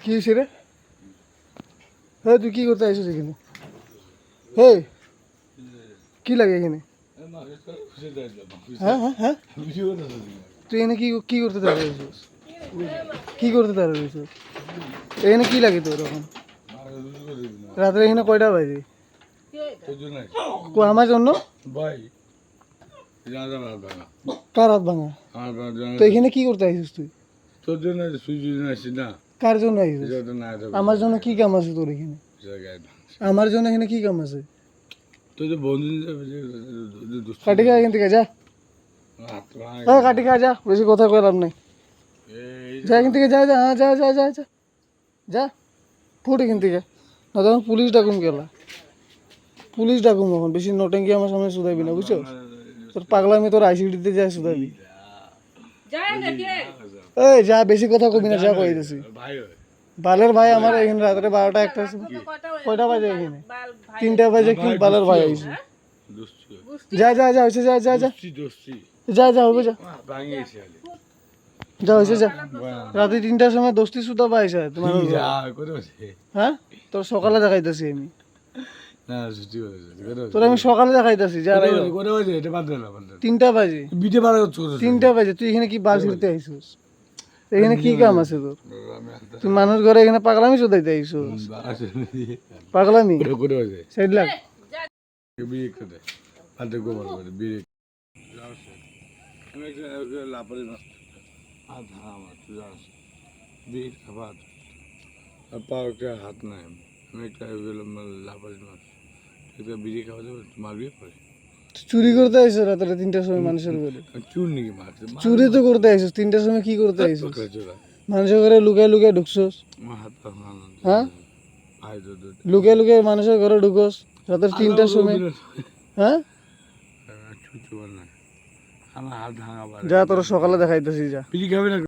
কি হয়েছে রে? হ্যাঁ তুই কি করতে আসিস এখানে? হ্যাঁ কি লাগে এখানে? হ্যাঁ হ্যাঁ হ্যাঁ তুই এখানে কি কি করতে দাঁড়িয়েছিস? কি করতে দাঁড়িয়েছিস? এখানে কি লাগে তোর এখন? রাত্রে এখানে কয়টা বাজে? আমার জন্য? কার হাত ভাঙা? তো এখানে কি করতে আসিস তুই? তোর জন্য আসছি না। কার জন্য আসিস? আমার জন্য কি কাম আছে তোর এখানে? আমার জন্য এখানে কি কাম আছে? তোর যে বন্ধু কাটি খা এখান থেকে যা। হ্যাঁ কাটি খা যা, বেশি কথা করার নাই। যা এখান থেকে যা যা, হ্যাঁ যা যা যা যা যা ফুট এখান থেকে। না তখন পুলিশ ডাকুম গেলা, পুলিশ ডাকুম এখন। বেশি নটেঙ্গি আমার সামনে শুধাইবি না, বুঝছো? তোর পাগলামি তোর আইসিডিতে যায় শুধাবি। এই যা, বেশি কথা কবি না, যা কই দিছি। বালের ভাই আমার এখানে রাত্রে 12টা 1টা কয়টা বাজে এখানে? 3টা বাজে কি বালের ভাই আইছে? যা যা যা হয়েছে, যা যা যা যা যা হবে যা যা হয়েছে যা। রাতে 3টার সময় দোস্তি সুতা পাইছে তোমার? হ্যাঁ তোর সকালে দেখাইতেছি আমি, তোর আমি সকালে দেখাইতেছি। যা 3টা বাজে, 3টা বাজে তুই এখানে কি বাল ছিঁড়তে আইছিস? এখানে কি কাম আছে তোর? তুই মানুষ ঘরে এখানে পাগলামি চোদাইতে আইছিস? পাগলামি সাইড লাগ। হাত নাই, আমি একটা লাপারি মাছ, একটা বিড়ি খাওয়া যাবে, মারবি পরে। চুরি করতে আইছিস রাত্রে 3টার সময় মানুষের ঘরে? চুর নাকি মাছ? চুরি তো করতে আইছিস 3টার সময়, কি করতে আইছিস? মানুষের ঘরে লুকায় লুকায় ঢুকছস? হ্যাঁ লুকায় লুকায় মানুষের ঘরে ঢুকস রাতের 3টার সময়? হ্যাঁ আমার হাত ভাঙা, যা তোর সকালে দেখাইতেছি যা। বিড়ি খাবি না?